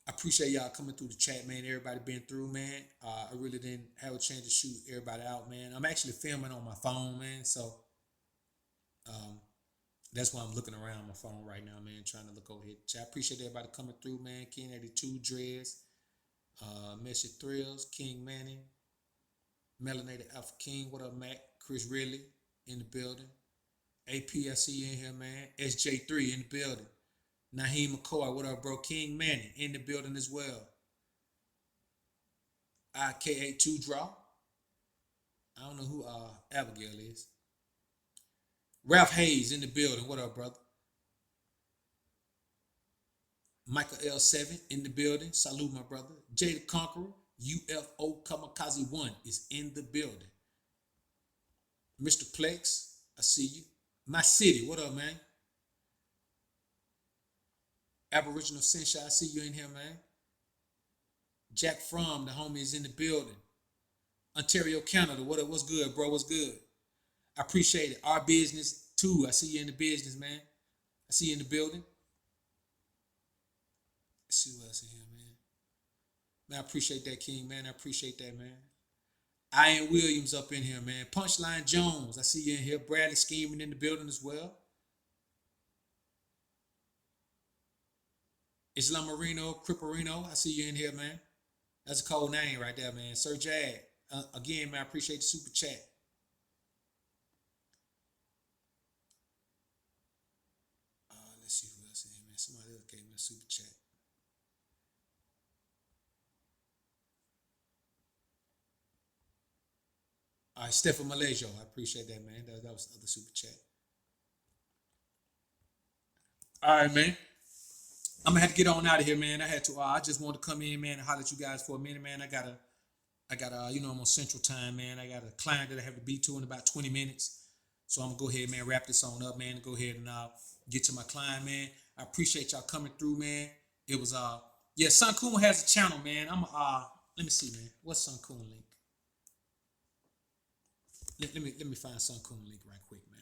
I appreciate y'all coming through the chat, man. Everybody been through, man. I really didn't have a chance to shoot everybody out, man. I'm actually filming on my phone, man, so that's why I'm looking around my phone right now, man, trying to look over here. I appreciate everybody coming through, man. King 82, Dreads, Messi Thrills, King Manning, Melanated Alpha King, what up, Mac? Chris Ridley in the building. AP, I see you in here, man. SJ3 in the building. Naheem McCoy, what up, bro? King Manning in the building as well. IK82 Draw. I don't know who Abigail is. Ralph Hayes in the building. What up, brother? Michael L7 in the building. Salute, my brother. Jay the Conqueror, UFO Kamikaze 1 is in the building. Mr. Plex, I see you. My City, what up, man? Aboriginal Sunshine, I see you in here, man. Jack Fromm, the homie, is in the building. Ontario, Canada, what up? What's good, bro? What's good? I appreciate it. Our business, too. I see you in the business, man. I see you in the building. Let's see what else in here, man. Man, I appreciate that, King, man. I appreciate that, man. Ian Williams up in here, man. Punchline Jones, I see you in here. Bradley Scheming in the building as well. Islam Marino, Cripperino, I see you in here, man. That's a cold name right there, man. Sir Jag. Again, man, I appreciate the super chat. Let's see who else in here, man. Somebody else gave me a super chat. All right, Stephen Malaysia, I appreciate that, man. That was the other super chat. All right, man. I'm gonna have to get on out of here, man. I had to. I just wanted to come in, man, and holler at you guys for a minute, man. I got. I'm on Central Time, man. I got a client that I have to be to in about 20 minutes, so I'm gonna go ahead, man, wrap this on up, man, and go ahead and get to my client, man. I appreciate y'all coming through, man. It was yeah, Sun Kun has a channel, man. Let me see, man. What's Sun Kun link? Let me find Sun Kun link right quick, man.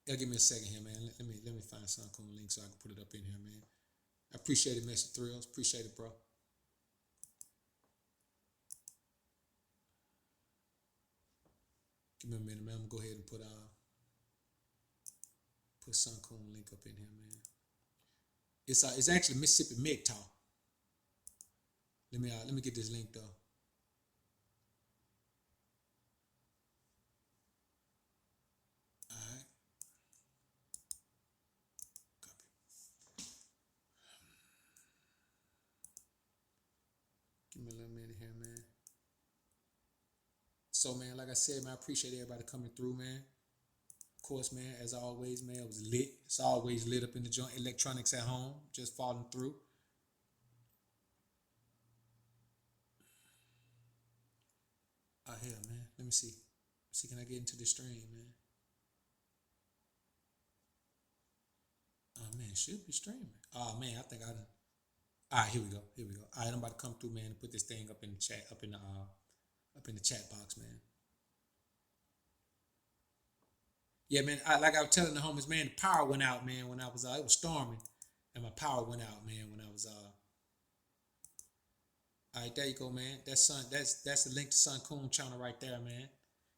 Yeah, give me a second here, man. Let me find Sun Kun link so I can put it up in here, man. I appreciate it, Mr. Thrills. Appreciate it, bro. Give me a minute, man. I'm gonna go ahead and put Sun Kun link up in here, man. It's actually Mississippi MGTOW. Let me get this link though. All right. Copy. Give me a little minute here, man. So, man, like I said, man, I appreciate everybody coming through, man. Of course, man, as always, man, it was lit. It's always lit up in the joint. Electronics at home, just falling through. Here, man. Let me see. See, can I get into the stream, man? man, it should be streaming. Oh man, I think I done. All right, here we go. Here we go. All right, I'm about to come through, man, and put this thing up in the chat, up in the chat box, man. Yeah, man. Like I was telling the homies, man, the power went out, man, when I was it was storming, and my power went out, man, when I was. All right, there you go, man. That's son. That's the link to Sun Coon channel right there, man.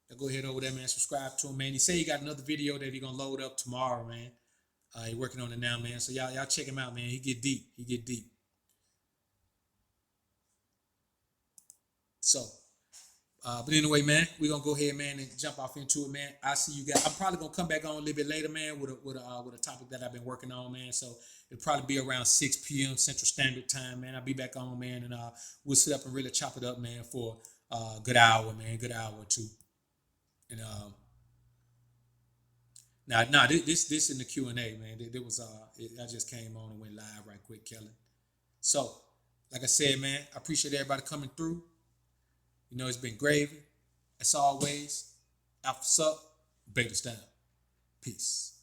Now go ahead over there, man. Subscribe to him, man. He say he got another video that he gonna load up tomorrow, man. He working on it now, man. So y'all check him out, man. He get deep. He get deep. So, but anyway, man, we gonna go ahead, man, and jump off into it, man. I see you guys. I'm probably gonna come back on a little bit later, man, with a topic that I've been working on, man. So it'll probably be around 6 p.m. Central Standard Time, man. I'll be back on, man, and we'll sit up and really chop it up, man, for a good hour, man, good hour or two. And now this in the Q and A, man. There was I just came on and went live right quick, Kellen. So, like I said, man, I appreciate everybody coming through. You know, it's been gravy. As always, Alpha Sup, Beta Style. Peace.